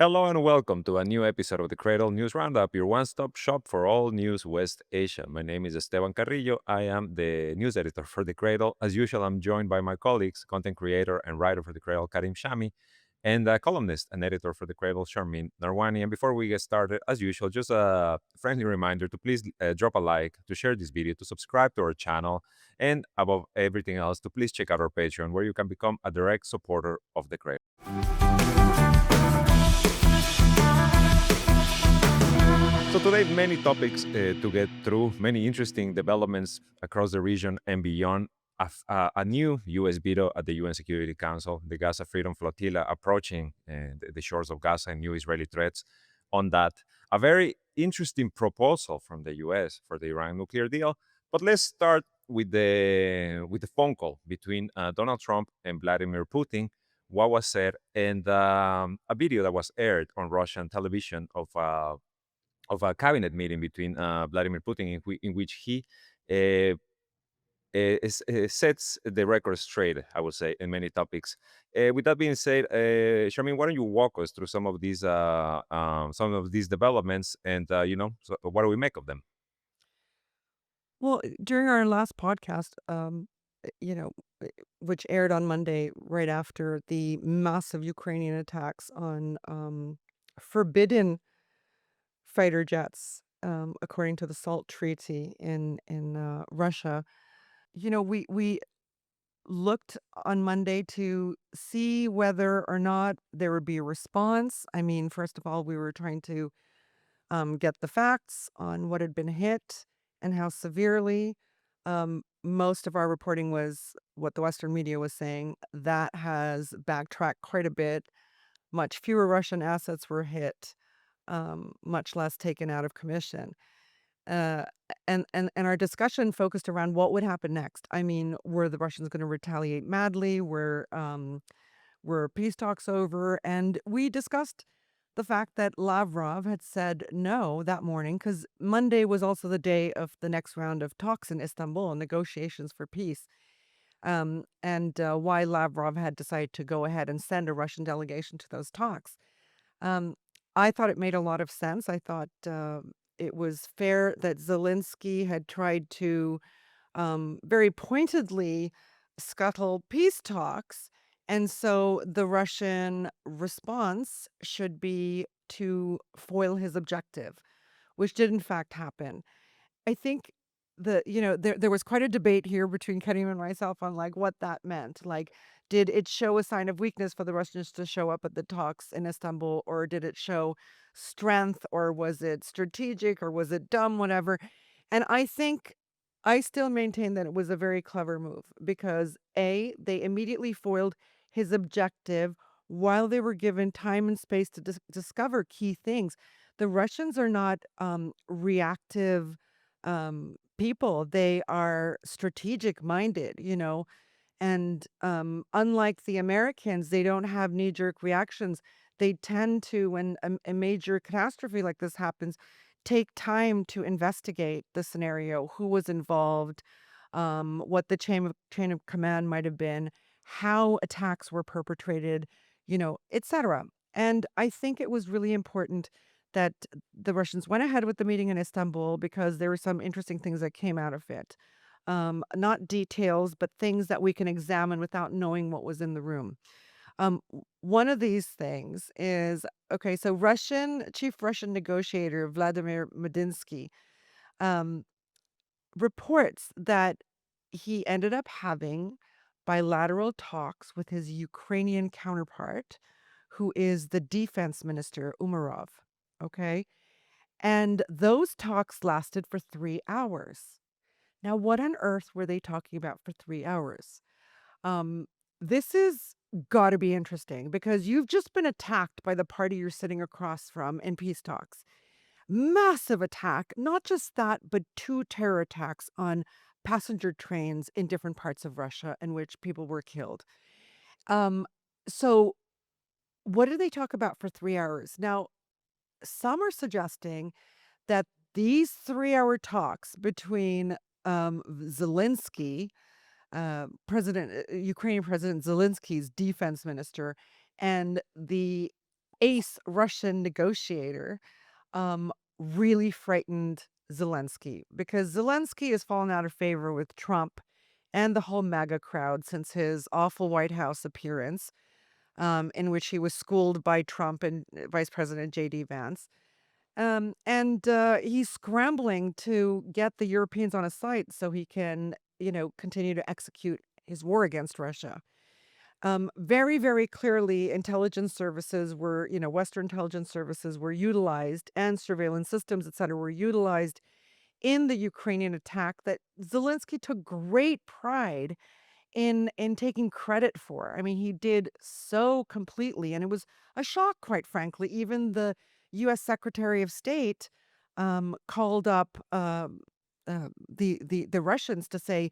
Hello and welcome to a new episode of the Cradle News Roundup, your one-stop shop for all news West Asia. My name is Esteban Carrillo. I am the news editor for the Cradle. As usual, I'm joined by my colleagues, content creator and writer for the Cradle, Karim Shami, and a columnist and editor for the Cradle, Sharmin Narwani. And before we get started, as usual, just a friendly reminder to please drop a like, to share this video, to subscribe to our channel, and above everything else, to please check out our Patreon, where you can become a direct supporter of the Cradle. So today, many topics to get through, many interesting developments across the region and beyond. A new U.S. veto at the UN Security Council, the Gaza Freedom Flotilla approaching the shores of Gaza, and new Israeli threats on that. A very interesting proposal from the U.S. for the Iran nuclear deal. But let's start with the phone call between Donald Trump and Vladimir Putin. What was said, and a video that was aired on Russian television of a cabinet meeting between Vladimir Putin, in which he uh, sets the record straight, I would say, in many topics. With that being said, Charmaine, why don't you walk us through some of these developments, and so what do we make of them? Well, during our last podcast, you know, which aired on Monday right after the massive Ukrainian attacks on forbidden fighter jets, according to the SALT Treaty in Russia, we looked on Monday to see whether or not there would be a response. I mean, first of all, we were trying to get the facts on what had been hit and how severely. Most of our reporting was what the Western media was saying. That has backtracked quite a bit. Much fewer Russian assets were hit, much less taken out of commission. Uh, and our discussion focused around what would happen next. I mean, were the Russians going to retaliate madly? Were peace talks over? And we discussed the fact that Lavrov had said no that morning, because Monday was also the day of the next round of talks in Istanbul, negotiations for peace, and why Lavrov had decided to go ahead and send a Russian delegation to those talks. Um, I thought it made a lot of sense. I thought it was fair that Zelensky had tried to very pointedly scuttle peace talks. And so the Russian response should be to foil his objective, which did in fact happen. I think there was quite a debate here between Cunningham and myself on like what that meant. Like, did it show a sign of weakness for the Russians to show up at the talks in Istanbul, or did it show strength, or was it strategic, or was it dumb, whatever? And I think I still maintain that it was a very clever move because A, they immediately foiled his objective while they were given time and space to discover key things. The Russians are not reactive people. They are strategic minded, and unlike the Americans, they don't have knee jerk reactions. They tend to, when a major catastrophe like this happens, take time to investigate the scenario, who was involved, what the chain of command might have been, how attacks were perpetrated, etc. And I think it was really important that the Russians went ahead with the meeting in Istanbul because there were some interesting things that came out of it. Not details, but things that we can examine without knowing what was in the room. One of these things is okay. So, chief Russian negotiator Vladimir Medinsky um, reports that he ended up having bilateral talks with his Ukrainian counterpart, who is the defense minister Umarov. Okay, and those talks lasted for 3 hours. Now, what on earth were they talking about for 3 hours? This is got to be interesting because you've just been attacked by the party you're sitting across from in peace talks. Massive attack, not just that, but two terror attacks on passenger trains in different parts of Russia in which people were killed. Um, so, what did they talk about for 3 hours? Now, some are suggesting that these 3-hour talks between Zelensky, Ukrainian President Zelensky's defense minister, and the ace Russian negotiator, really frightened Zelensky, because Zelensky has fallen out of favor with Trump and the whole MAGA crowd since his awful White House appearance, in which he was schooled by Trump and Vice President J.D. Vance. And he's scrambling to get the Europeans on his side so he can, continue to execute his war against Russia. Very, very clearly, intelligence services were, Western intelligence services were utilized, and surveillance systems, et cetera, were utilized in the Ukrainian attack that Zelensky took great pride in taking credit for. I mean, he did so completely, and it was a shock, quite frankly. Even the U.S. Secretary of State called up the Russians to say,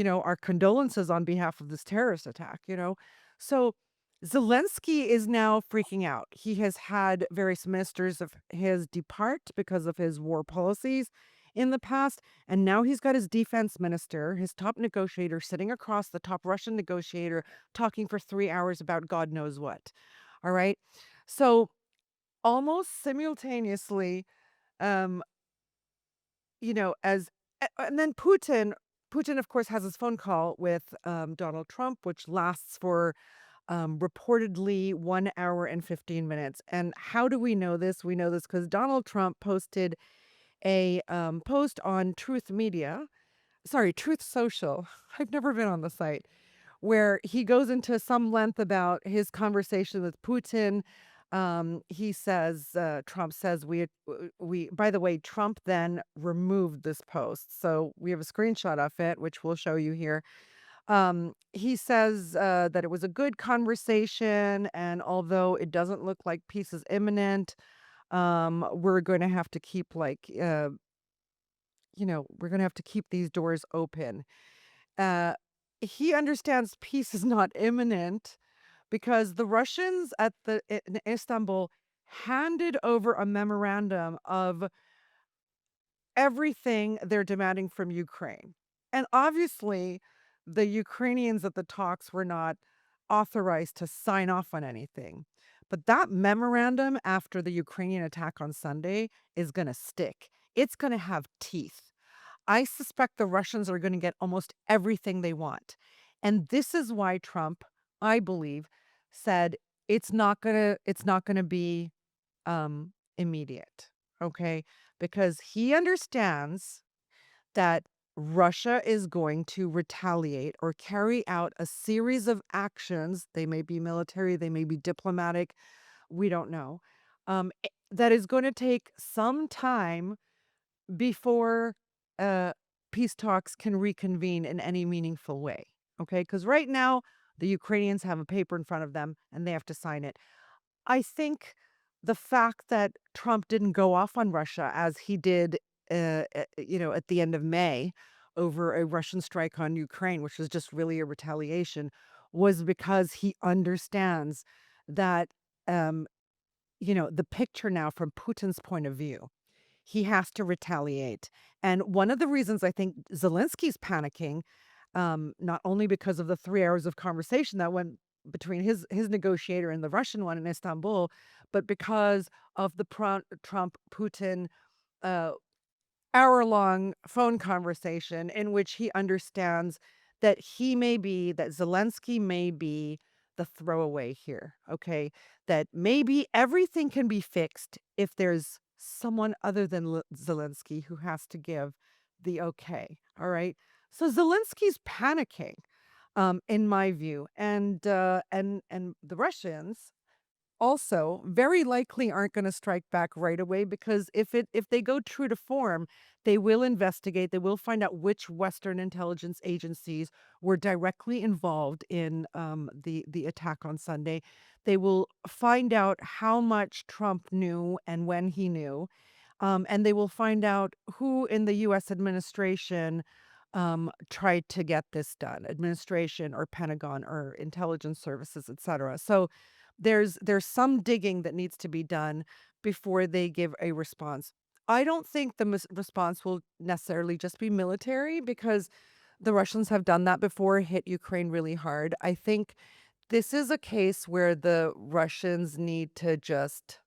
our condolences on behalf of this terrorist attack. So Zelensky is now freaking out. He has had various ministers of his depart because of his war policies in the past. And now he's got his defense minister, his top negotiator, sitting across the top Russian negotiator, talking for 3 hours about God knows what. All right. So almost simultaneously, um, and then Putin, of course, has his phone call with Donald Trump, which lasts for reportedly 1 hour and 15 minutes. And how do we know this? We know this because Donald Trump posted a post on Truth Social. I've never been on the site, where he goes into some length about his conversation with Putin. He says, Trump says, by the way, Trump then removed this post. So we have a screenshot of it, which we'll show you here. He says that it was a good conversation, and although it doesn't look like peace is imminent, we're going to have to keep we're going to have to keep these doors open. Uh, he understands peace is not imminent because the Russians in Istanbul handed over a memorandum of everything they're demanding from Ukraine. And obviously, the Ukrainians at the talks were not authorized to sign off on anything. But that memorandum after the Ukrainian attack on Sunday is going to stick. It's going to have teeth. I suspect the Russians are going to get almost everything they want. And this is why Trump, I believe, said it's not going to be immediate. Okay? Because he understands that Russia is going to retaliate or carry out a series of actions. They may be military, they may be diplomatic, we don't know. That is going to take some time before uh, peace talks can reconvene in any meaningful way. Okay, because right now the Ukrainians have a paper in front of them and they have to sign it. I think the fact that Trump didn't go off on Russia as he did, at the end of May over a Russian strike on Ukraine, which was just really a retaliation, was because he understands that, um, the picture now from Putin's point of view, he has to retaliate. And one of the reasons I think Zelensky's panicking, not only because of the 3 hours of conversation that went between his negotiator and the Russian one in Istanbul, but because of the Trump Putin uh, hour-long phone conversation in which he understands that Zelensky may be the throwaway here, okay? That maybe everything can be fixed if there's someone other than Zelensky who has to give the okay, all right? So Zelensky's panicking, in my view, and the Russians also very likely aren't going to strike back right away, because if they go true to form, they will investigate, they will find out which Western intelligence agencies were directly involved in the attack on Sunday. They will find out how much Trump knew and when he knew, and they will find out who in the U.S. administration tried to get this done, administration or Pentagon or intelligence services, etc. So there's some digging that needs to be done before they give a response. I don't think the response will necessarily just be military, because the Russians have done that before, hit Ukraine really hard. I think this is a case where the Russians need to just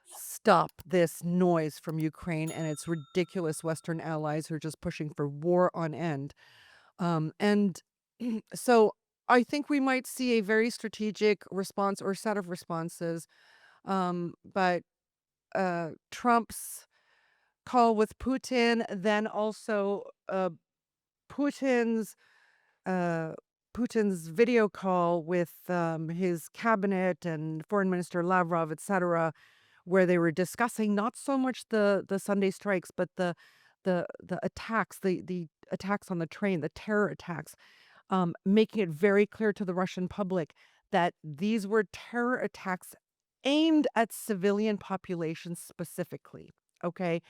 stop this noise from Ukraine and its ridiculous Western allies who are just pushing for war on end. And so I think we might see a very strategic response or set of responses. But Trump's call with Putin, then also Putin's uh, Putin's video call with his cabinet and Foreign Minister Lavrov, etc., where they were discussing not so much the Sunday strikes, but the attacks, the attacks on the train, the terror attacks, making it very clear to the Russian public that these were terror attacks aimed at civilian populations specifically, okay?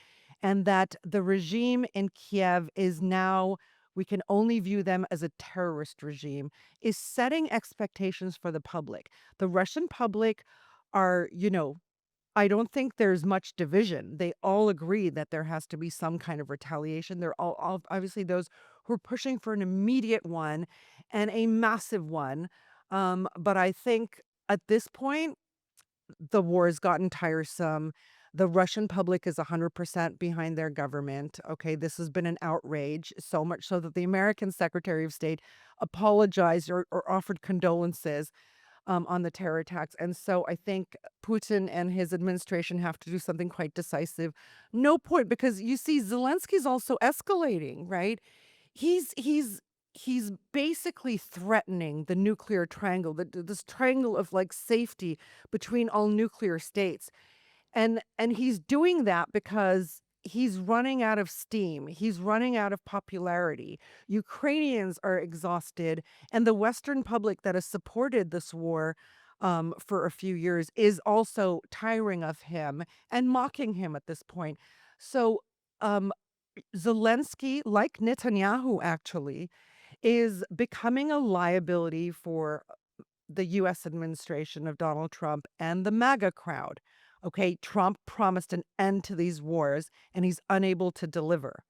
And that the regime in Kiev is now, we can only view them as a terrorist regime, is setting expectations for the public. The Russian public are, I don't think there's much division. They all agree that there has to be some kind of retaliation. They're all obviously those who are pushing for an immediate one and a massive one. But I think at this point, the war has gotten tiresome. The Russian public is 100% behind their government. Okay, this has been an outrage, so much so that the American Secretary of State apologized or offered condolences on the terror attacks. And so I think Putin and his administration have to do something quite decisive. No point, because you see, Zelensky's also escalating, right? He's he's basically threatening the nuclear triangle, this triangle of like safety between all nuclear states. And he's doing that because he's running out of steam. He's running out of popularity. Ukrainians are exhausted, and the Western public that has supported this war for a few years is also tiring of him and mocking him at this point. So um, Zelensky, like Netanyahu, actually, is becoming a liability for the US administration of Donald Trump and the MAGA crowd. Okay, Trump promised an end to these wars and he's unable to deliver.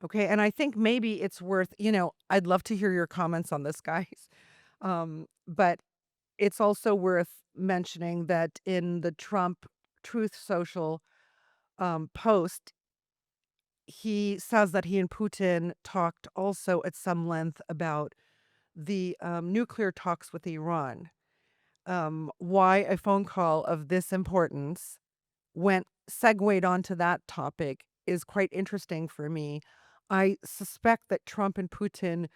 Okay, and I think maybe it's worth, I'd love to hear your comments on this, guys. But it's also worth mentioning that in the Trump Truth Social post, he says that he and Putin talked also at some length about the nuclear talks with Iran. Why a phone call of this importance went segued onto that topic is quite interesting for me. I suspect that Trump and Putin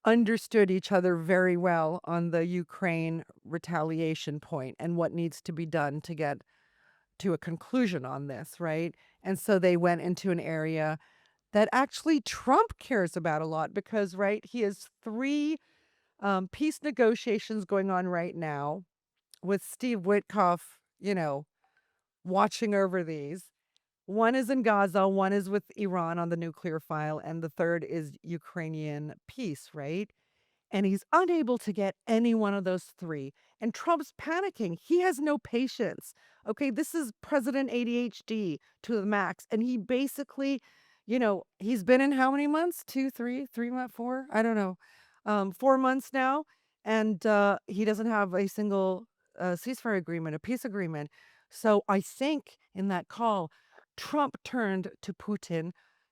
understood each other very well on the Ukraine retaliation point and what needs to be done to get to a conclusion on this, right? And so they went into an area that actually Trump cares about a lot because, right, he has three peace negotiations going on right now with Steve Witkoff, watching over these. One is in Gaza, one is with Iran on the nuclear file, and the third is Ukrainian peace, right? And he's unable to get any one of those three. And Trump's panicking. He has no patience. Okay, this is President ADHD to the max. And he basically, he's been in how many months? 2, 3, 3 months, 4? I don't know. 4 months now. And he doesn't have a single ceasefire agreement, a peace agreement. So I think in that call, Trump turned to Putin,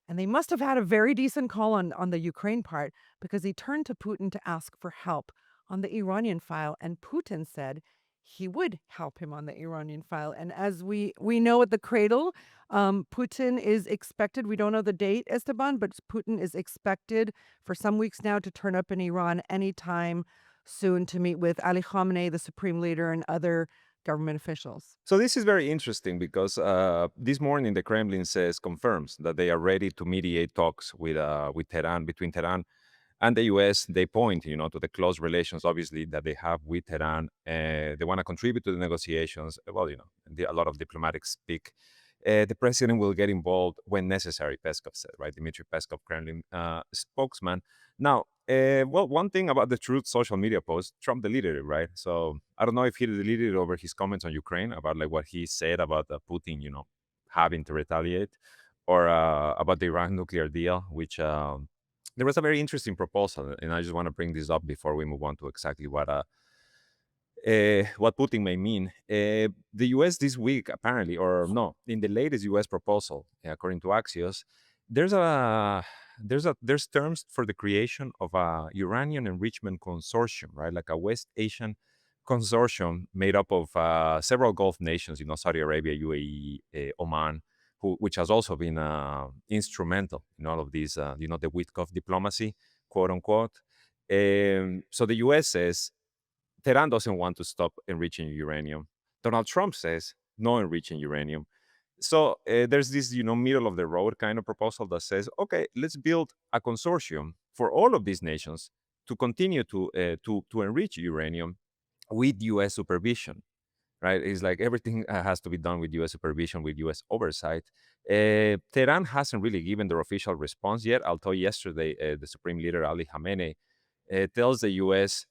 and they must have had a very decent call on the Ukraine part because he turned to Putin to ask for help on the Iranian file, and Putin said he would help him on the Iranian file. And as we know at the Cradle, Putin is expected. We don't know the date, Esteban, but Putin is expected for some weeks now to turn up in Iran anytime soon to meet with Ali Khamenei, the supreme leader, and other government officials. So this is very interesting because this morning the Kremlin confirms that they are ready to mediate talks with Tehran, between Tehran and the U.S. They point, to the close relations, obviously, that they have with Tehran. They want to contribute to the negotiations. Well, a lot of diplomatics speak. The president will get involved when necessary, Peskov said, right? Dmitry Peskov, Kremlin spokesman. Now, well, one thing about the Truth social media post, Trump deleted it, right? So I don't know if he deleted it over his comments on Ukraine about like what he said about Putin, having to retaliate, or about the Iran nuclear deal, which there was a very interesting proposal, and I just want to bring this up before we move on to exactly what Putin may mean. The U.S. this week, apparently, or no, in the latest U.S. proposal, according to Axios, there's there's terms for the creation of a Uranian Enrichment Consortium, right? Like a West Asian consortium made up of several Gulf nations, Saudi Arabia, UAE, Oman, which has also been instrumental in all of these, the Witkoff diplomacy, quote unquote. So the U.S. says Tehran doesn't want to stop enriching uranium. Donald Trump says no enriching uranium. So there's this, middle of the road kind of proposal that says, okay, let's build a consortium for all of these nations to continue to enrich uranium with U.S. supervision. Right? It's like everything has to be done with U.S. supervision, with U.S. oversight. Tehran hasn't really given their official response yet. Although yesterday, the Supreme Leader Ali Khamenei tells the U.S.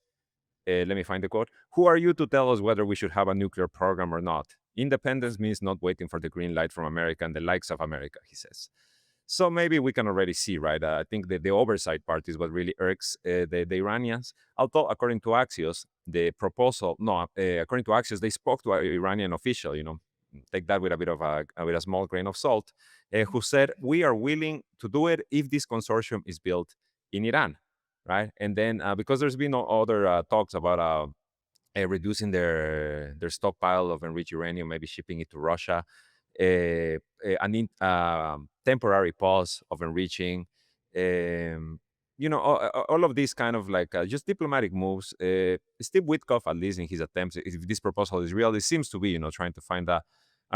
Let me find the quote. Who are you to tell us whether we should have a nuclear program or not? Independence means not waiting for the green light from America and the likes of America, he says. So maybe we can already see, right? I think that the oversight part is what really irks the Iranians. Although, according to Axios, the proposal, no, according to Axios, they spoke to an Iranian official, take that with a bit of with a small grain of salt, who said, we are willing to do it if this consortium is built in Iran, right? And then because there's been no other talks about reducing their stockpile of enriched uranium, maybe shipping it to Russia, temporary pause of enriching, all of these kind of like just diplomatic moves. Steve Witkoff, at least in his attempts, if this proposal is real, it seems to be, trying to find a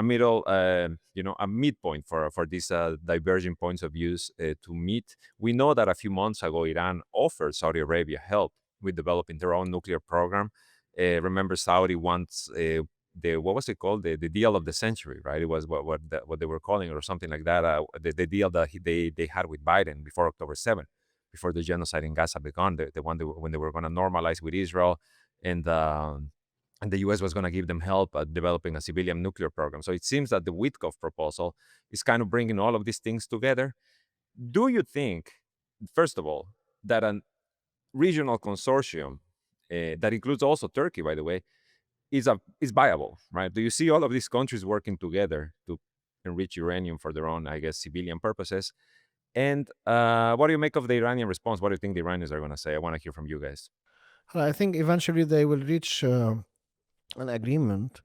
middle, a midpoint for these diverging points of views to meet. We know that a few months ago, Iran offered Saudi Arabia help with developing their own nuclear program. Remember, Saudi wants what was it called, the deal of the century, right? It was what they were calling it, or something like that. The deal that they had with Biden before October 7th, before the genocide in Gaza began, the one when they were going to normalize with Israel, and and the U.S. was going to give them help at developing a civilian nuclear program. So it seems that the Witkoff proposal is kind of bringing all of these things together. Do you think, first of all, that a regional consortium that includes also Turkey, by the way, is viable, right? Do you see all of these countries working together to enrich uranium for their own, I guess, civilian purposes? And what do you make of the Iranian response? What do you think the Iranians are going to say? I want to hear from you guys. I think eventually they will reach an agreement.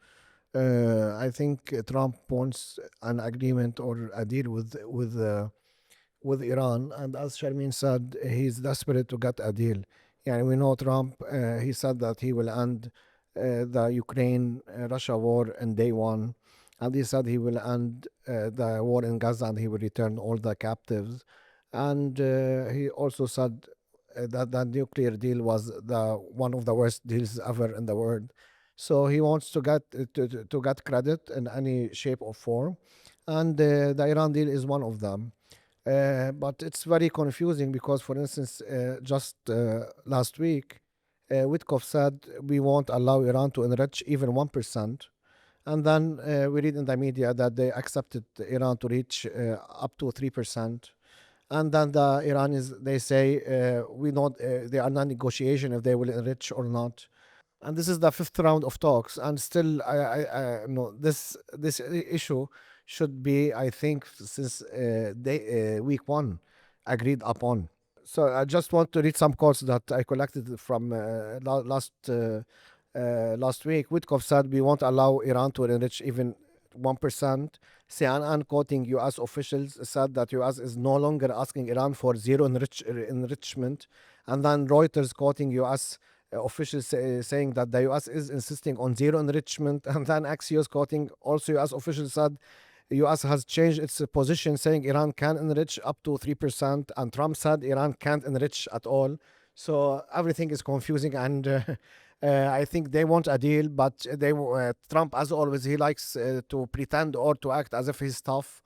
I think Trump wants an agreement or a deal with Iran, and as Sharmin said, he's desperate to get a deal. Yeah, we know Trump. He said that he will end the Ukraine-Russia war in day one, and he said he will end the war in Gaza and he will return all the captives. And he also said that the nuclear deal was the one of the worst deals ever in the world. So he wants to get to get credit in any shape or form, and the Iran deal is one of them. But it's very confusing because, for instance, just last week, Witkoff said we won't allow Iran to enrich even 1%. And then we read in the media that they accepted Iran to reach up to 3%. And then the Iranis, they say we don't, there are no negotiation if they will enrich or not. And this is the fifth round of talks, and still, no, this issue should be, I think, since week one, agreed upon. So I just want to read some quotes that I collected from last week. Witkoff said we won't allow Iran to enrich even 1%. CNN, quoting U.S. officials, said that U.S. is no longer asking Iran for zero enrichment. And then Reuters, quoting U.S. Officials saying that the U.S. is insisting on zero enrichment. And then Axios, quoting also U.S. officials, said U.S. has changed its position, saying Iran can enrich up to 3%, and Trump said Iran can't enrich at all. So everything is confusing, and I think they want a deal, but Trump, as always, he likes to pretend or to act as if he's tough.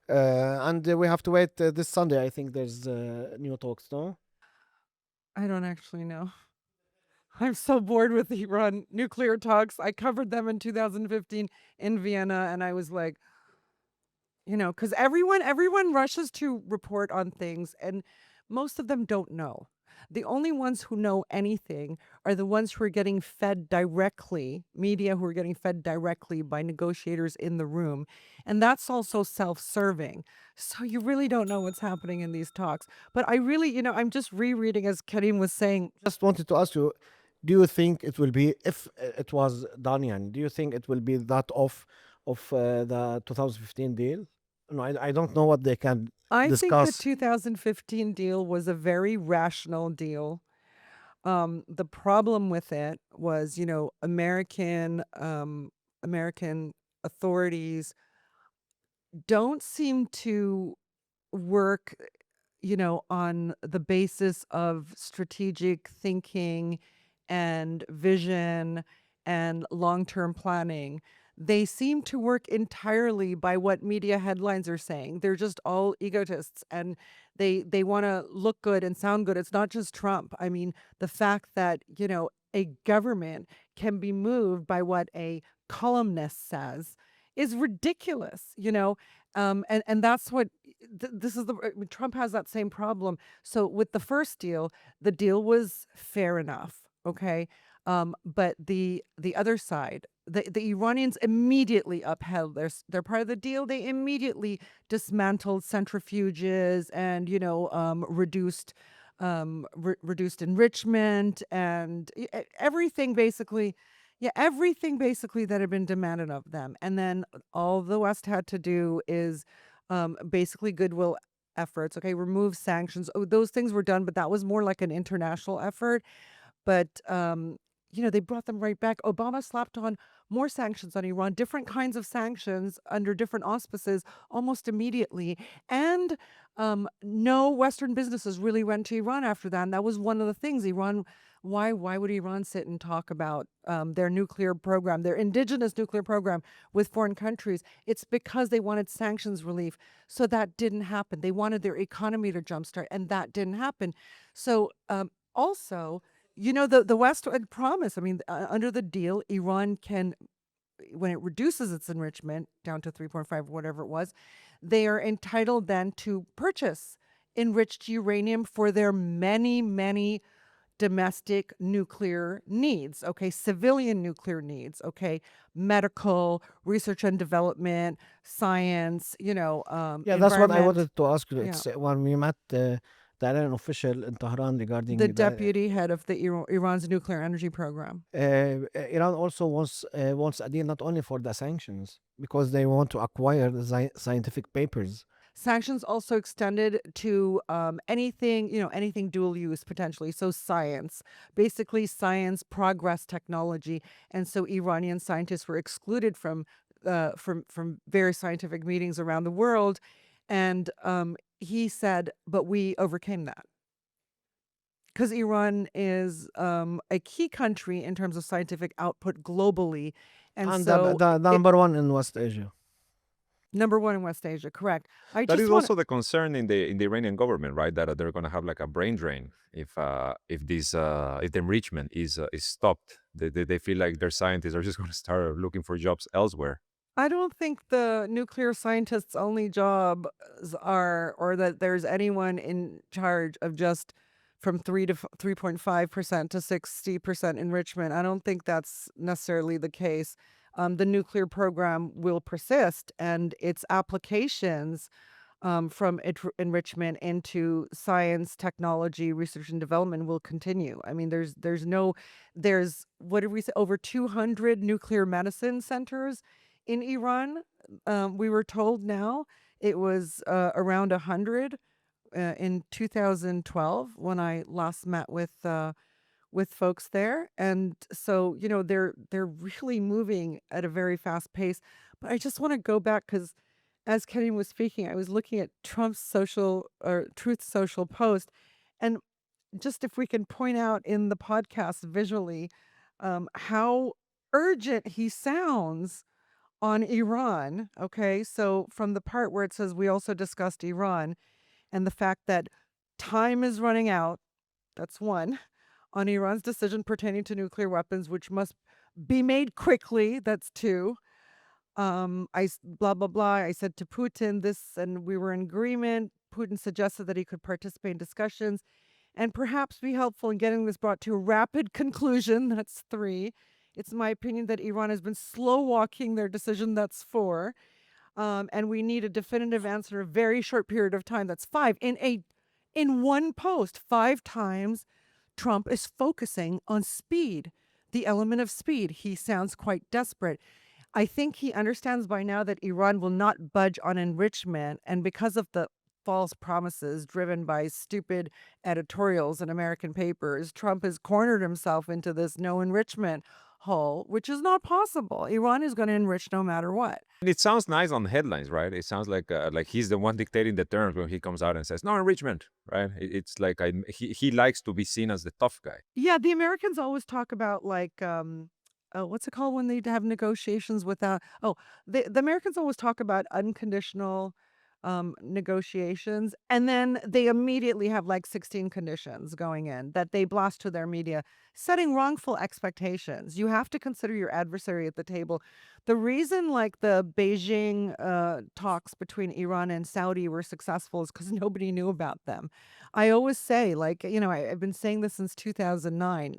And we have to wait this Sunday. I think there's new talks, no? I don't actually know. I'm so bored with Iran nuclear talks. I covered them in 2015 in Vienna, and I was like, because everyone rushes to report on things, and most of them don't know. The only ones who know anything are the ones who are getting fed directly, media who are getting fed directly by negotiators in the room. And that's also self-serving. So you really don't know what's happening in these talks. But I really, I'm just rereading, as Karim was saying. Just wanted to ask you, do you think it will be, if it was done, yani, do you think it will be that off of the 2015 deal? No, I don't know what they can I think the discuss. 2015 deal was a very rational deal. The problem with it was, American authorities don't seem to work, on the basis of strategic thinking and vision and long-term planning. They seem to work entirely by what media headlines are saying. They're just all egotists, and they want to look good and sound good. It's not just Trump. I mean, the fact that, a government can be moved by what a columnist says is ridiculous. And that's what this is. Trump has that same problem. So with the first deal, the deal was fair enough, okay. But the other side, the Iranians immediately upheld their part of the deal. They immediately dismantled centrifuges and reduced enrichment and everything basically. Yeah, everything basically that had been demanded of them. And then all the West had to do is basically goodwill efforts. Okay, remove sanctions. Oh, those things were done, but that was more like an international effort. But they brought them right back. Obama slapped on more sanctions on Iran, different kinds of sanctions under different auspices almost immediately. And no Western businesses really went to Iran after that. And that was one of the things. Why would Iran sit and talk about their nuclear program, their indigenous nuclear program with foreign countries? It's because they wanted sanctions relief. So that didn't happen. They wanted their economy to jumpstart, and that didn't happen. So also, the West had promised. I mean, under the deal, Iran can, when it reduces its enrichment down to 3.5, whatever it was, they are entitled then to purchase enriched uranium for their many, many domestic nuclear needs, okay, civilian nuclear needs, okay, medical, research and development, science, Yeah, that's what I environment. wanted to ask you. Yeah. It's when we met the Iranian official in Tehran regarding The deputy head of the Iran's nuclear energy program. Iran also wants a deal not only for the sanctions, because they want to acquire the scientific papers. Sanctions also extended to anything dual use potentially. So science, basically science, progress, technology, and so Iranian scientists were excluded from various scientific meetings around the world. And he said, but we overcame that because Iran is a key country in terms of scientific output globally, and And so the number one in West Asia. number one in West Asia, correct. I That just is want also the concern in the Iranian government, right? That they're going to have like a brain drain if the enrichment is stopped. They feel like their scientists are just going to start looking for jobs elsewhere. I don't think the nuclear scientists' only jobs are, or that there's anyone in charge of just from 3.5% to 60% enrichment. I don't think that's necessarily the case. The nuclear program will persist, and its applications from enrichment into science, technology, research and development will continue. I mean, there's what did we say? Over 200 nuclear medicine centers in Iran. We were told now it was around 100 in 2012 when I last met with folks there. And so, they're really moving at a very fast pace. But I just want to go back because as Kenny was speaking, I was looking at Trump's Truth Social post. And just if we can point out in the podcast visually how urgent he sounds on Iran. Okay. So from the part where it says we also discussed Iran and the fact that time is running out, that's one, on Iran's decision pertaining to nuclear weapons, which must be made quickly. That's two. Blah, blah, blah. I said to Putin this, and we were in agreement. Putin suggested that he could participate in discussions. and perhaps be helpful in getting this brought to a rapid conclusion. That's 3. It's my opinion that Iran has been slow walking their decision. That's 4. And we need a definitive answer in a very short period of time. That's 5. In one post, 5 times, Trump is focusing on speed, the element of speed. He sounds quite desperate. I think he understands by now that Iran will not budge on enrichment, and because of the false promises driven by stupid editorials in American papers, Trump has cornered himself into this no enrichment hole, which is not possible. Iran is going to enrich no matter what. And it sounds nice on the headlines, right? It sounds like he's the one dictating the terms when he comes out and says no enrichment, right? It's like he likes to be seen as the tough guy. Yeah, the Americans always talk about what's it called when they have negotiations without the Americans always talk about unconditional negotiations, and then they immediately have like 16 conditions going in that they blast to their media, setting wrongful expectations. You have to consider your adversary at the table. The reason like the Beijing talks between Iran and Saudi were successful is because nobody knew about them. I always say, I've been saying this since 2009.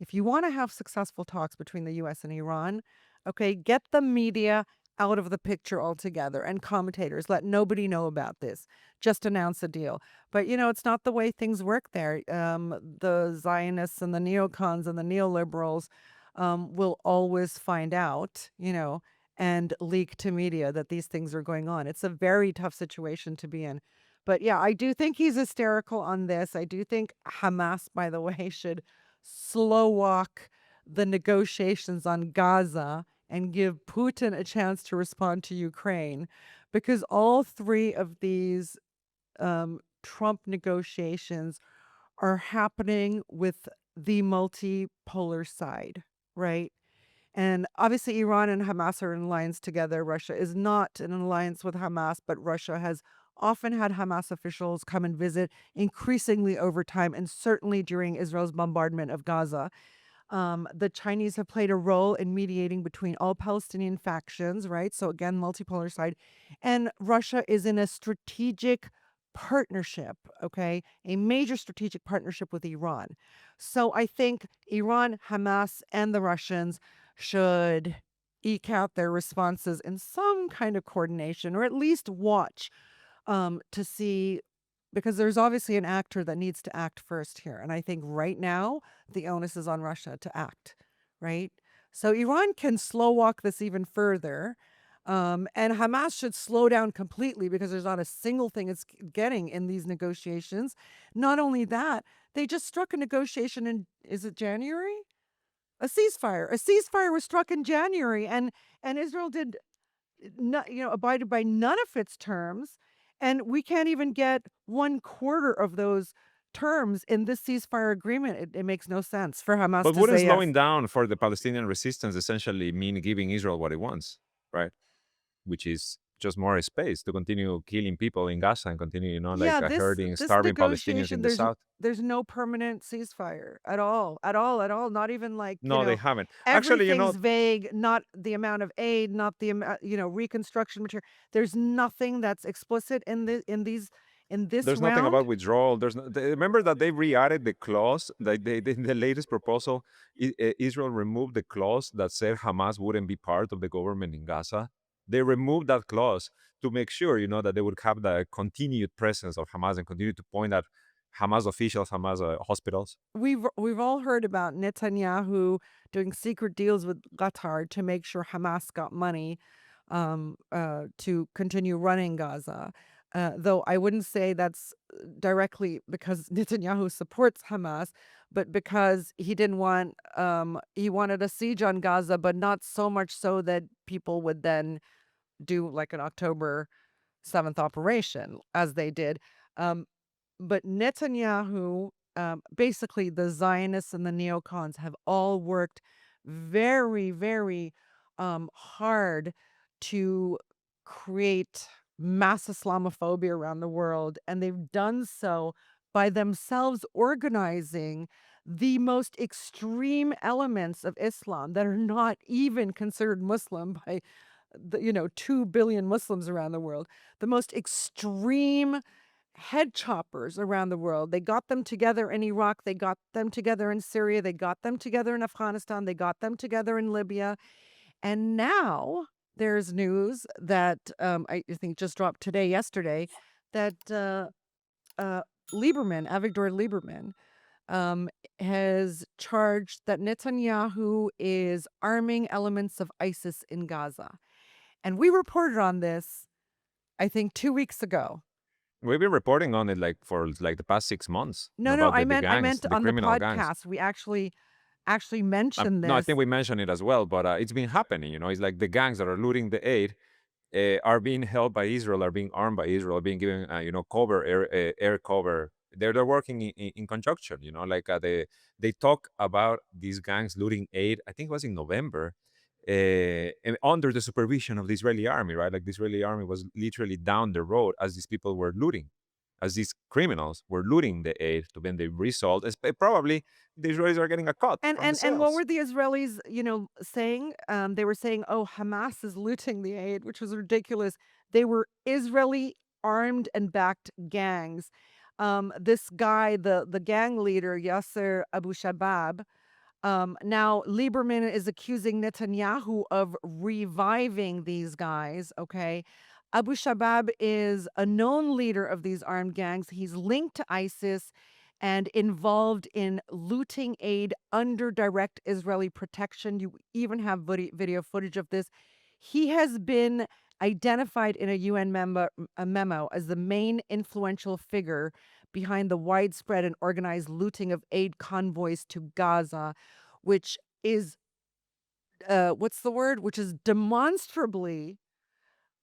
If you want to have successful talks between the US and Iran, okay, get the media out of the picture altogether and commentators. Let nobody know about this. Just announce a deal. But, it's not the way things work there. The Zionists and the neocons and the neoliberals will always find out, and leak to media that these things are going on. It's a very tough situation to be in. But yeah, I do think he's hysterical on this. I do think Hamas, by the way, should slow walk the negotiations on Gaza and give Putin a chance to respond to Ukraine, because all 3 of these Trump negotiations are happening with the multipolar side, right? And obviously, Iran and Hamas are in alliance together. Russia is not in an alliance with Hamas, but Russia has often had Hamas officials come and visit increasingly over time, and certainly during Israel's bombardment of Gaza. The Chinese have played a role in mediating between all Palestinian factions, right? So again, multipolar side. And Russia is in a strategic partnership, okay? A major strategic partnership with Iran. So I think Iran, Hamas, and the Russians should eke out their responses in some kind of coordination, or at least watch to see, because there's obviously an actor that needs to act first here. And I think right now, the onus is on Russia to act, right? So Iran can slow walk this even further. And Hamas should slow down completely, because there's not a single thing it's getting in these negotiations. Not only that, they just struck a negotiation in, is it January? A ceasefire. A ceasefire was struck in January, and Israel did not, abided by none of its terms, and we can't even get 1/4 of those terms in this ceasefire agreement. It makes no sense for Hamas But to wouldn't say slowing yes. down for the Palestinian resistance essentially mean giving Israel what it wants, right? Which is just more space to continue killing people in Gaza and continue, Yeah, hurting, this starving Palestinians in negotiation, the south. there's no permanent ceasefire at all, at all, at all. Not even like, No, they haven't. Actually, everything's vague. Not the amount of aid, not the amount, reconstruction material. There's nothing that's explicit in this there's nothing round. about withdrawal. Remember that they re-added the clause that in the latest proposal, Israel removed the clause that said Hamas wouldn't be part of the government in Gaza. They removed that clause to make sure, that they would have the continued presence of Hamas and continue to point at Hamas officials, Hamas hospitals. We've all heard about Netanyahu doing secret deals with Qatar to make sure Hamas got money to continue running Gaza. Though I wouldn't say that's directly because Netanyahu supports Hamas, but because he didn't want he wanted a siege on Gaza, but not so much so that people would then do like an October 7th operation as they did. Um, but Netanyahu, basically the Zionists and the neocons have all worked very, very hard to create mass Islamophobia around the world. And they've done so by themselves organizing the most extreme elements of Islam that are not even considered Muslim by the 2 billion Muslims around the world. The most extreme head choppers around the world. They got them together in Iraq. They got them together in Syria. They got them together in Afghanistan. They got them together in Libya. And now there's news that I think just dropped yesterday, that Lieberman, Avigdor Lieberman, has charged that Netanyahu is arming elements of ISIS in Gaza. And we reported on this, I think, 2 weeks ago. We've been reporting on it like for like the past 6 months No, about I the meant gangs, the on the criminal gangs. podcast. We actually mentioned No, I this. think we mentioned it as well, but it's been happening. It's like the gangs that are looting the aid are being held by Israel, are being armed by Israel, are being given, cover, air cover. They're working in conjunction. Like they talk about these gangs looting aid. I think it was in November, and under the supervision of the Israeli army, right? Like the Israeli army was literally down the road as these people were looting, as these criminals were looting the aid to when they resold. Probably the Israelis are getting a cut And from the what sales. were the Israelis, saying? They were saying, "Oh, Hamas is looting the aid," which was ridiculous. They were Israeli armed and backed gangs. This guy, the gang leader, Yasser Abu Shabab, now Lieberman is accusing Netanyahu of reviving these guys. Okay. Abu Shabab is a known leader of these armed gangs. He's linked to ISIS and involved in looting aid under direct Israeli protection. You even have video footage of this. He has been identified in a UN memo as the main influential figure behind the widespread and organized looting of aid convoys to Gaza, which is what's the word? Which is demonstrably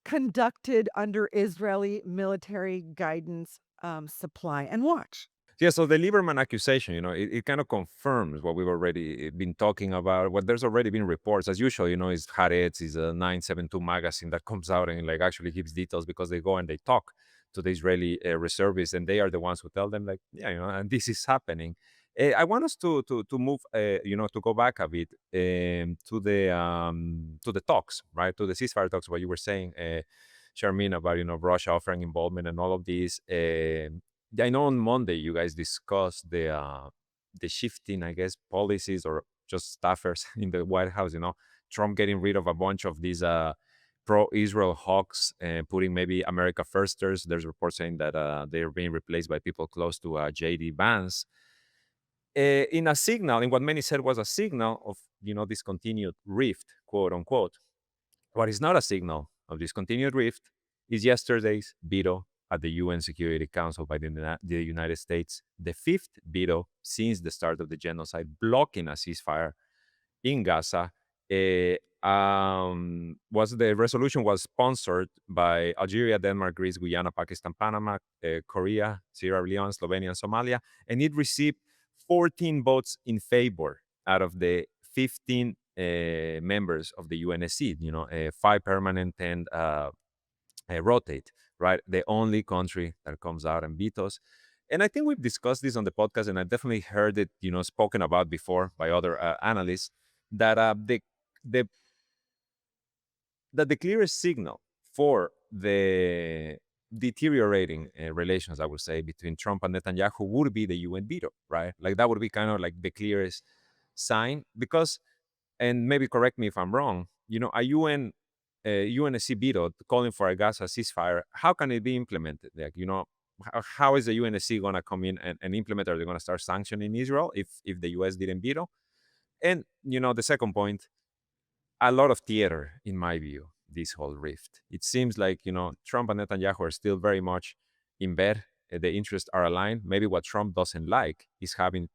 conducted under Israeli military guidance, supply and watch. Yeah, so the Lieberman accusation, it kind of confirms what we've already been talking about. What there's already been reports, as usual, is Haaretz, is a 972 magazine that comes out and like actually gives details because they go and they talk to the Israeli reservists, and they are the ones who tell them like, yeah, and this is happening. I want us to move, to go back a bit to the talks, right, to the ceasefire talks. What you were saying, Charmin, about Russia offering involvement and all of these. I know on Monday you guys discussed the shifting, I guess, policies or just staffers in the White House. Trump getting rid of a bunch of these pro-Israel hawks and putting maybe America firsters. There's reports saying that they're being replaced by people close to J.D. Vance. In a signal, in what many said was a signal of this continued rift, quote unquote. What is not a signal of this continued rift is yesterday's veto at the UN Security Council by the United States, the fifth veto since the start of the genocide, blocking a ceasefire in Gaza. The resolution was sponsored by Algeria, Denmark, Greece, Guyana, Pakistan, Panama, Korea, Sierra Leone, Slovenia, and Somalia, and it received 14 votes in favor out of the 15 members of the UNSC. 5 permanent and rotate. Right, the only country that comes out and vetoes. And I think we've discussed this on the podcast, and I definitely heard it, spoken about before by other analysts, that the that the clearest signal for the deteriorating relations, I would say, between Trump and Netanyahu would be the UN veto, right? Like that would be kind of like the clearest sign, because, and maybe correct me if I'm wrong, a UNSC veto calling for a Gaza ceasefire, how can it be implemented? Like, how is the UNSC going to come in and implement? Are they going to start sanctioning Israel if the US didn't veto? And, the second point, a lot of theater, in my view, this whole rift. It seems like, Trump and Netanyahu are still very much in bed. The interests are aligned. Maybe what Trump doesn't like is having,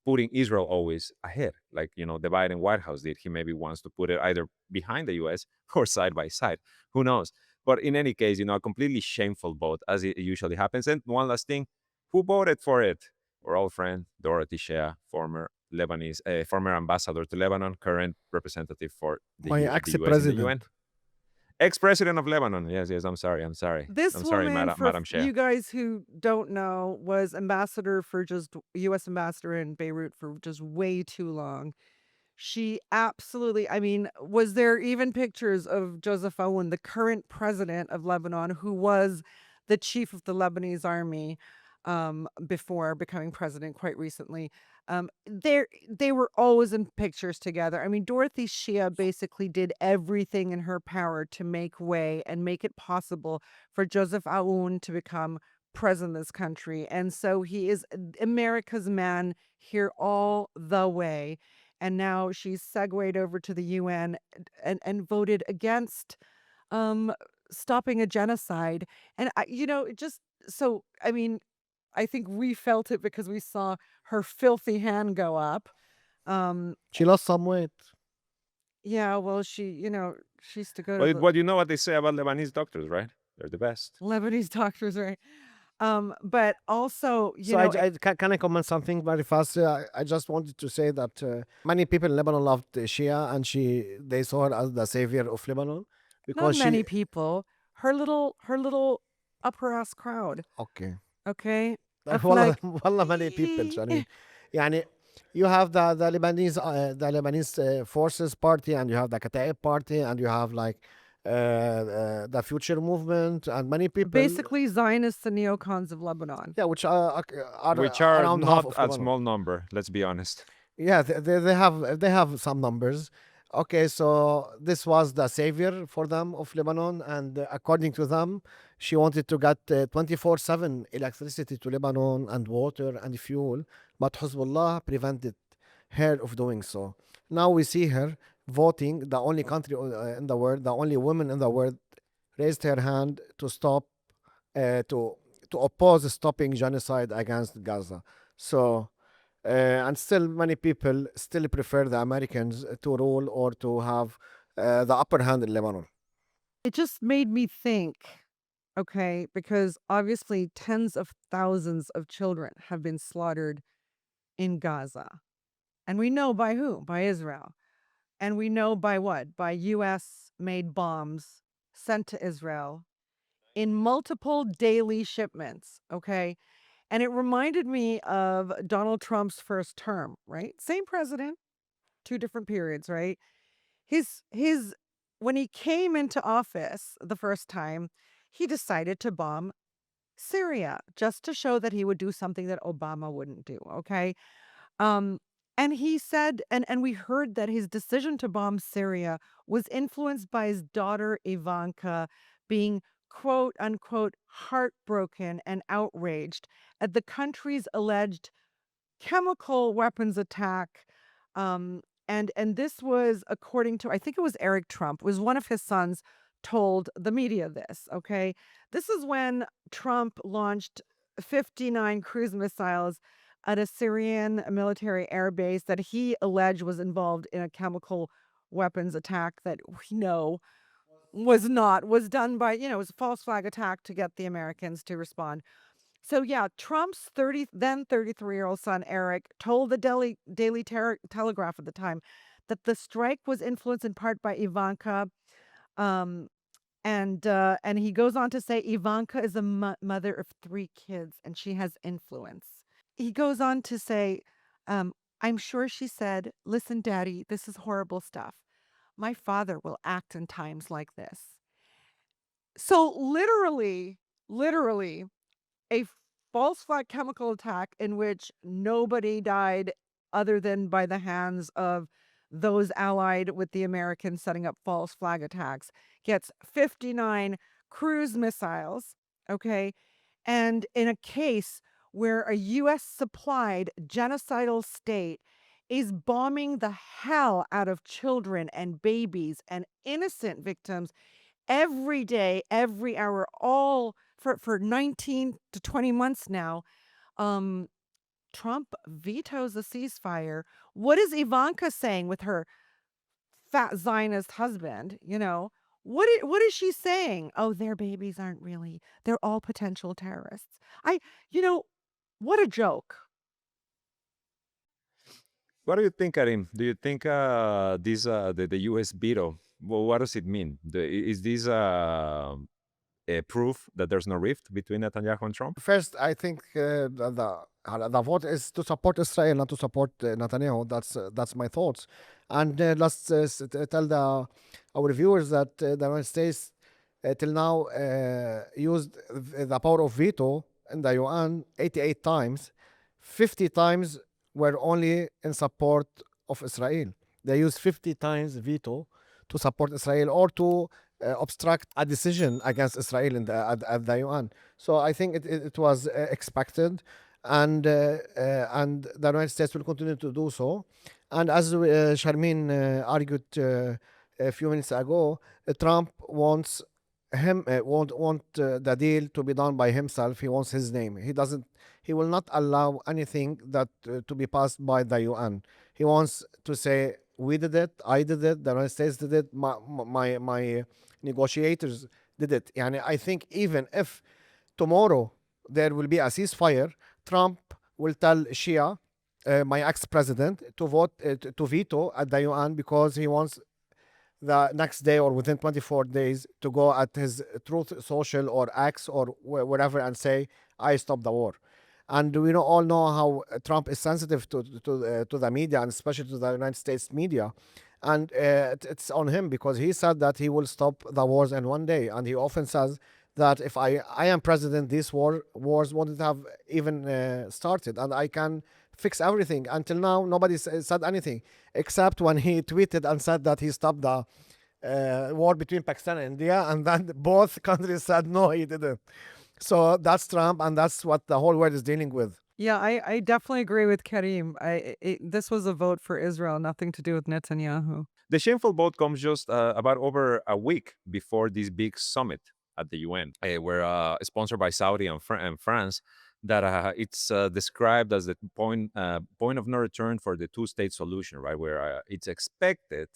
putting Israel always ahead, like the Biden White House did. He maybe wants to put it either behind the U.S. or side by side. Who knows? But in any case, a completely shameful vote, as it usually happens. And one last thing, who voted for it? Our old friend Dorothy Shea, former Lebanese, former ambassador to Lebanon, current representative for My the U.S. in the ex-president. UN, ex-president of Lebanon. Yes, yes. I'm sorry. This I'm sorry, woman, for Madam Shea. you guys who don't know, was ambassador for just U.S. ambassador in Beirut for just way too long. She absolutely, I mean, was there even pictures of Joseph Owen, the current president of Lebanon, who was the chief of the Lebanese army before becoming president quite recently. They were always in pictures together. I mean, Dorothy Shia basically did everything in her power to make way and make it possible for Joseph Aoun to become president of this country. And so he is America's man here all the way. And now she's segued over to the UN and voted against stopping a genocide. And it just so I mean, I think we felt it because we saw her filthy hand go up. She lost some weight. Yeah, well, she used to go to Well, the what you know what they say about Lebanese doctors, right? They're the best. Lebanese doctors, right? But also, So can I comment something very fast? I just wanted to say that many people in Lebanon loved Shia, and they saw her as the savior of Lebanon not because many people. Her little upper ass crowd. Okay. Okay. Of والله like, والله many people يعني يعني you have the Lebanese forces party, and you have the Kataib party, and you have like the future movement, and many people basically Zionists and neocons of Lebanon. yeah, which are around half not of a Lebanon. small number. Let's be honest. Yeah, they have some numbers. Okay, so this was the savior for them of Lebanon, and according to them, she wanted to get 24/7 electricity to Lebanon and water and fuel, but Hezbollah prevented her of doing so. Now we see her voting, the only country in the world, the only woman in the world raised her hand to stop, to oppose stopping genocide against Gaza. So and still many people still prefer the Americans to rule or to have the upper hand in Lebanon. It just made me think, okay, because obviously tens of thousands of children have been slaughtered in Gaza. And we know by who? By Israel. And we know by what? By US made bombs sent to Israel in multiple daily shipments, okay? And it reminded me of Donald Trump's first term, right? Same president, two different periods, right? His when he came into office the first time, he decided to bomb Syria just to show that he would do something that Obama wouldn't do, okay? Um and he said and we heard that his decision to bomb Syria was influenced by his daughter Ivanka being quote unquote heartbroken and outraged at the country's alleged chemical weapons attack. And this was according to, I think it was Eric Trump, was one of his sons told the media this. Okay, this is when Trump launched 59 cruise missiles at a Syrian military air base that he alleged was involved in a chemical weapons attack that we know was done by, it was a false flag attack to get the Americans to respond. So yeah, Trump's 33-year-old son Eric told the Daily Telegraph at the time that the strike was influenced in part by Ivanka, um, and he goes on to say Ivanka is a mother of 3 kids and she has influence. He goes on to say, I'm sure she said, "Listen, Daddy, this is horrible stuff. My father will act in times like this." So literally, a false flag chemical attack in which nobody died other than by the hands of those allied with the Americans setting up false flag attacks gets 59 cruise missiles, okay? And in a case where a US supplied genocidal state is bombing the hell out of children and babies and innocent victims every day, every hour, all for 19 to 20 months now, Trump vetoes a ceasefire. What is Ivanka saying with her fat Zionist husband? What is she saying? Oh, their babies aren't really. They're all potential terrorists. What a joke. What do you think, Karim? Do you think the U.S. veto? Well, what does it mean? Is this a proof that there's no rift between Netanyahu and Trump? First, I think the vote is to support Israel, not to support Netanyahu. That's my thoughts. And let's tell our viewers that the United States till now used the power of veto in the UN 88 times. 50 times were only in support of Israel. They used 50 times veto to support Israel or to obstruct a decision against Israel at the UN. So I think it was expected, and the United States will continue to do so. And as Sharmin argued a few minutes ago, Trump wants the deal to be done by himself. He wants his name. He will not allow anything that to be passed by the UN. He wants to say, we did it, I did it, the United States did it, my negotiators did it. Yani I think even if tomorrow there will be a ceasefire, Trump will tell Shia, my ex-president, to vote to veto at the UN because he wants the next day or within 24 days to go at his Truth Social or X or whatever and say, I stopped the war. And we all know how Trump is sensitive to the media, and especially to the United States media. And it's on him because he said that he will stop the wars in one day. And he often says that if I am president, these wars wouldn't have even started, and I can fix everything. Until now, nobody said anything except when he tweeted and said that he stopped the war between Pakistan and India, and then both countries said no, he didn't. So that's Trump, and that's what the whole world is dealing with. Yeah, I definitely agree with Karim. This was a vote for Israel, nothing to do with Netanyahu. The shameful vote comes just about over a week before this big summit at the UN, where sponsored by Saudi and France, that it's described as the point of no return for the two-state solution, right? Where it's expected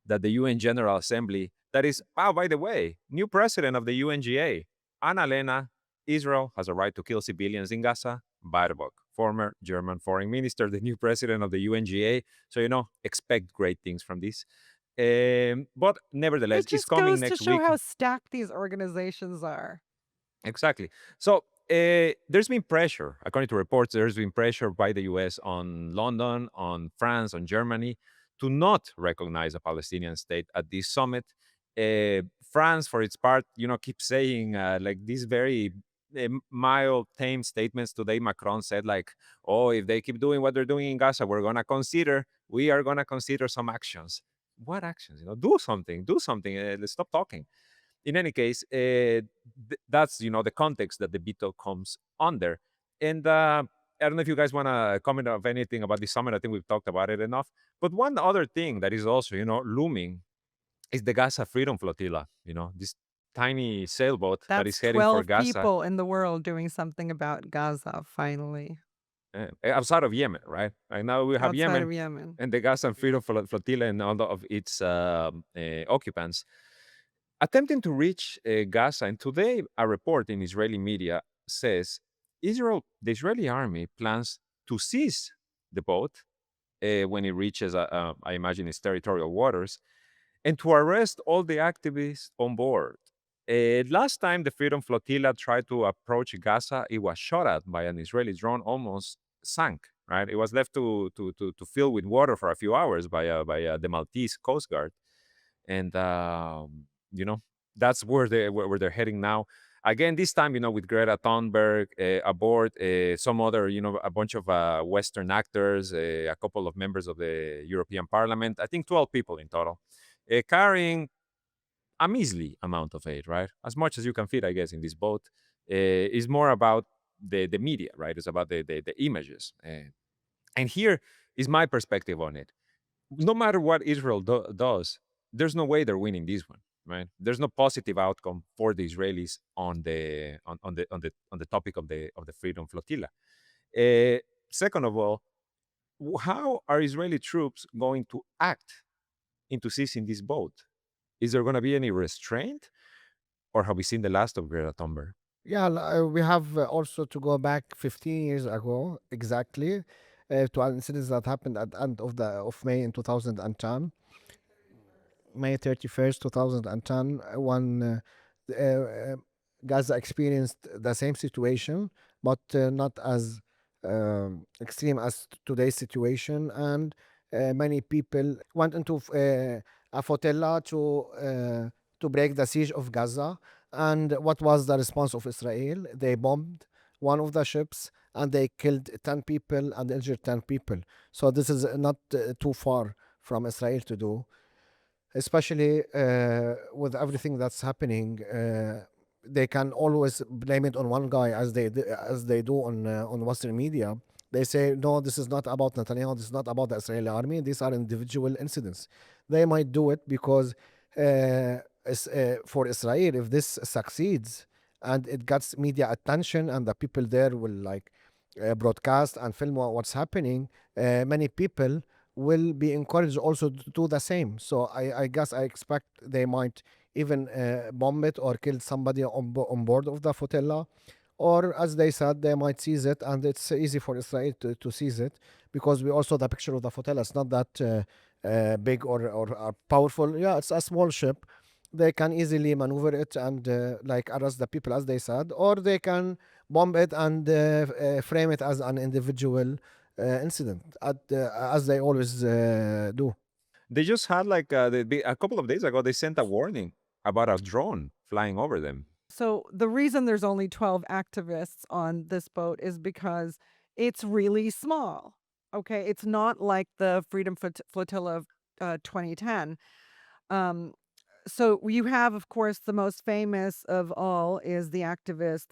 that the UN General Assembly, that is, oh, by the way, new president of the UNGA, Annalena, Israel has a right to kill civilians in Gaza. Baerbock, former German foreign minister, the new president of the UNGA. So, expect great things from this. But nevertheless, It it's just coming goes to next show week. how stacked these organizations are. Exactly. So there's been pressure, according to reports, there's been pressure by the US on London, on France, on Germany to not recognize a Palestinian state at this summit. France, for its part, keeps saying like these very mild, tame statements. Today, Macron said like, "Oh, if they keep doing what they're doing in Gaza, we are gonna consider some actions." What actions? Do something. Do something. Let's stop talking. In any case, that's the context that the veto comes under. And I don't know if you guys want to comment of anything about this summit. I think we've talked about it enough. But one other thing that is also looming is the Gaza Freedom Flotilla. This tiny sailboat that is That's heading for 12 Gaza people in the world doing something about Gaza, finally, outside of Yemen, right? Right now we have outside Yemen of Yemen. and the Gaza Freedom Flotilla and all of its occupants attempting to reach Gaza. And today, a report in Israeli media says the Israeli army plans to seize the boat when it reaches, I imagine, its territorial waters, and to arrest all the activists on board. Last time the Freedom Flotilla tried to approach Gaza, it was shot at by an Israeli drone, almost sank. Right, it was left to fill with water for a few hours by the Maltese Coast Guard, and you know that's where they're heading now. Again, this time, with Greta Thunberg aboard, some other, a bunch of Western actors, a couple of members of the European Parliament. I think 12 people in total, carrying a measly amount of aid, right? As much as you can fit, I guess, in this boat. Is more about the media, right? It's about the images. And here is my perspective on it. No matter what Israel does, there's no way they're winning this one, right? There's no positive outcome for the Israelis on the topic of the Freedom Flotilla. Uh, Second of all, how are Israeli troops going to act into seizing this boat? Is there going to be any restraint, or have we seen the last of Greta Thunberg? Yeah, we have also to go back 15 years ago exactly to an incident that happened at the end of May in 2010. May 31st, 2010, when Gaza experienced the same situation, but not as extreme as today's situation. And many people went into a flotilla to to break the siege of Gaza. And what was the response of Israel? They bombed one of the ships and they killed 10 people and injured 10 people. So this is not too far from Israel to do, especially with everything that's happening. They can always blame it on one guy, as they do on Western media. They say, no, this is not about Netanyahu. This is not about the Israeli army. These are individual incidents. They might do it because for Israel, if this succeeds and it gets media attention and the people there will like broadcast and film what's happening, many people will be encouraged also to do the same. So I guess I expect they might even bomb it or kill somebody on board of the flotilla. Or as they said, they might seize it, and it's easy for Israel to seize it because we also the picture of the flotilla. It's not that big or powerful. Yeah, it's a small ship. They can easily maneuver it and like arrest the people, as they said, or they can bomb it and frame it as an individual incident, as they always do. They just had like a couple of days ago, they sent a warning about a drone flying over them. So the reason there's only 12 activists on this boat is because it's really small. Okay, it's not like the Freedom Flotilla of 2010. So you have, of course, the most famous of all is the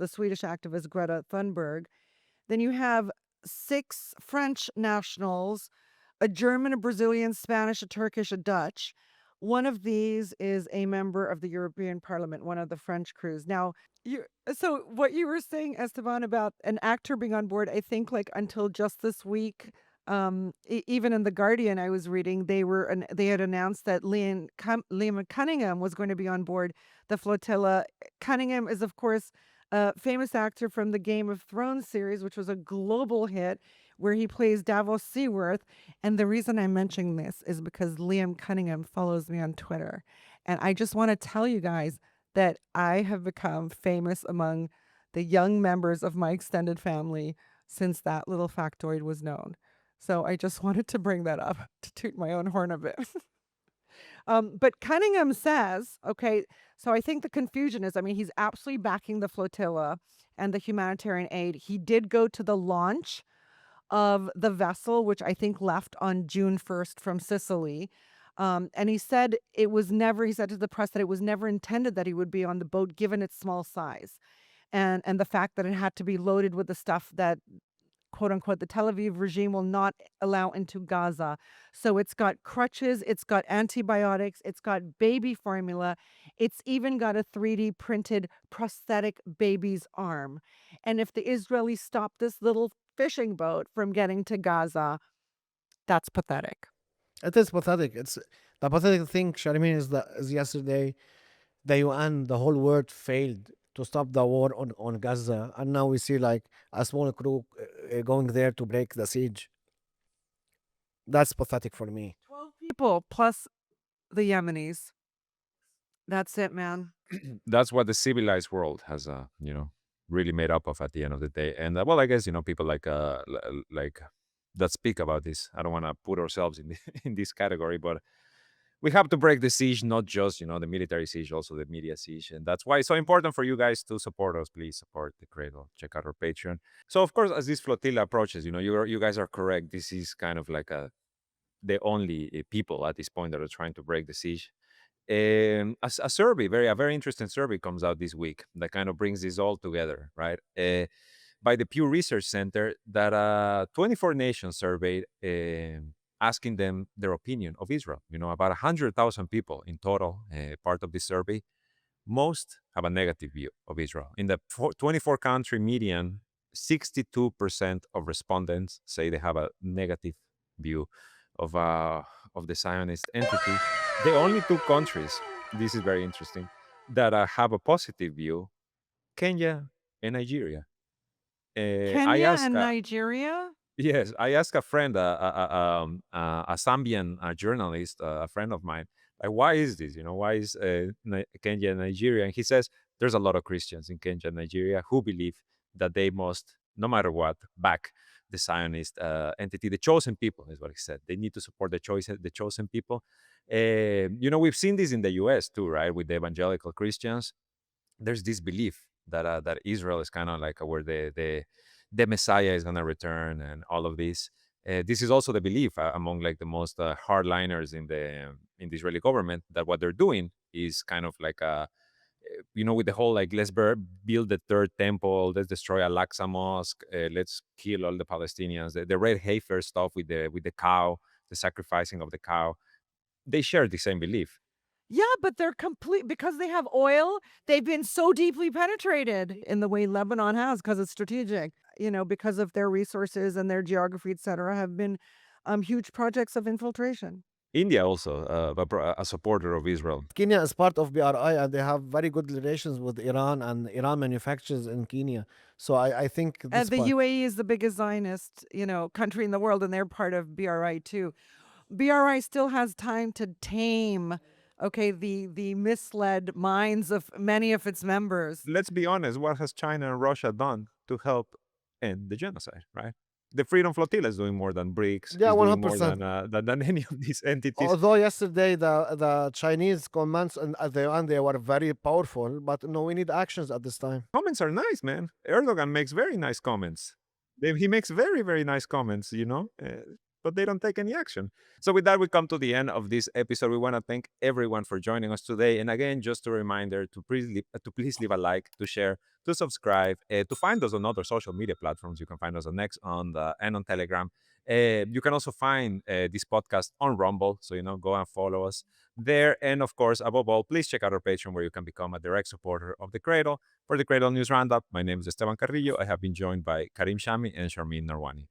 Swedish activist Greta Thunberg. Then you have 6 French nationals, a German, a Brazilian, Spanish, a Turkish, a Dutch. One of these is a member of the European Parliament, one of the French crews. Now, so what you were saying, Esteban, about an actor being on board, I think like until just this week, even in the Guardian, I was reading they had announced that Liam Cunningham was going to be on board the flotilla. Cunningham is, of course, a famous actor from the Game of Thrones series, which was a global hit, where he plays Davos Seaworth. And the reason I'm mentioning this is because Liam Cunningham follows me on Twitter. And I just want to tell you guys that I have become famous among the young members of my extended family since that little factoid was known. So I just wanted to bring that up to toot my own horn a bit. But Cunningham says, okay, so I think the confusion is, I mean, he's absolutely backing the flotilla and the humanitarian aid. He did go to the launch of the vessel, which I think left on June 1st from Sicily. And he said he said to the press that it was never intended that he would be on the boat given its small size. And the fact that it had to be loaded with the stuff that, quote unquote, the Tel Aviv regime will not allow into Gaza. So it's got crutches, it's got antibiotics, it's got baby formula, it's even got a 3D printed prosthetic baby's arm. And if the Israelis stop this little fishing boat from getting to Gaza, that's pathetic. It is pathetic. It's the pathetic thing, Sharmin, is yesterday the UN, the whole world failed to stop the war on Gaza, and now we see like a small crew going there to break the siege. That's pathetic for me. 12 people plus the Yemenis. That's it, man. That's what the civilized world has, really made up of at the end of the day. And well, I guess people like that speak about this. I don't want to put ourselves in in this category, but we have to break the siege, not just the military siege, also the media siege, and that's why it's so important for you guys to support us. Please support the Cradle. Check out our Patreon. So, of course, as this flotilla approaches, you guys are correct. This is kind of like the only people at this point that are trying to break the siege. A survey, a very interesting survey comes out this week that kind of brings this all together, right? By the Pew Research Center, that 24 nations surveyed, asking them their opinion of Israel. About 100,000 people in total, part of this survey. Most have a negative view of Israel. In the 24-country median, 62% of respondents say they have a negative view of the Zionist entity. The only 2 countries, this is very interesting, that have a positive view, Kenya and Nigeria. I Kenya asked, and Nigeria? yes, I asked a friend, a Zambian journalist, a friend of mine, like, why is this? Why is Kenya and Nigeria? And he says there's a lot of Christians in Kenya and Nigeria who believe that they must, no matter what, back the Zionist entity. The chosen people is what he said. They need to support the chosen people. We've seen this in the US too, right? With the evangelical Christians, there's this belief that Israel is kind of like where the Messiah is going to return and all of this. This is also the belief among like the most hardliners in the Israeli government, that what they're doing is kind of like with the whole like, let's build the third temple, let's destroy Al-Aqsa Mosque, let's kill all the Palestinians, the red heifer stuff with the cow, the sacrificing of the cow. They share the same belief. Yeah, but they're complete because they have oil. They've been so deeply penetrated in the way Lebanon has, because it's strategic, because of their resources and their geography, et cetera, have been huge projects of infiltration. India also a supporter of Israel. Kenya is part of BRI, and they have very good relations with Iran, and Iran manufactures in Kenya. So I think this And the part. UAE is the biggest Zionist, country in the world, and they're part of BRI too. BRI still has time to tame, the misled minds of many of its members. Let's be honest, what has China and Russia done to help end the genocide, right? The Freedom Flotilla is doing more than BRICS. Yeah, is doing more 100%. than any of these entities. Although yesterday the Chinese comments at the end, they were very powerful, but no, we need actions at this time. Comments are nice, man. Erdogan makes very nice comments. He makes very, very nice comments, but they don't take any action. So with that, we come to the end of this episode. We want to thank everyone for joining us today. And again, just a reminder to please leave a like, to share, to subscribe, to find us on other social media platforms. You can find us on X and on Telegram. You can also find this podcast on Rumble. So, go and follow us there. And of course, above all, please check out our Patreon, where you can become a direct supporter of the Cradle. For the Cradle News Roundup, my name is Esteban Carrillo. I have been joined by Karim Shami and Sharmeen Narwani.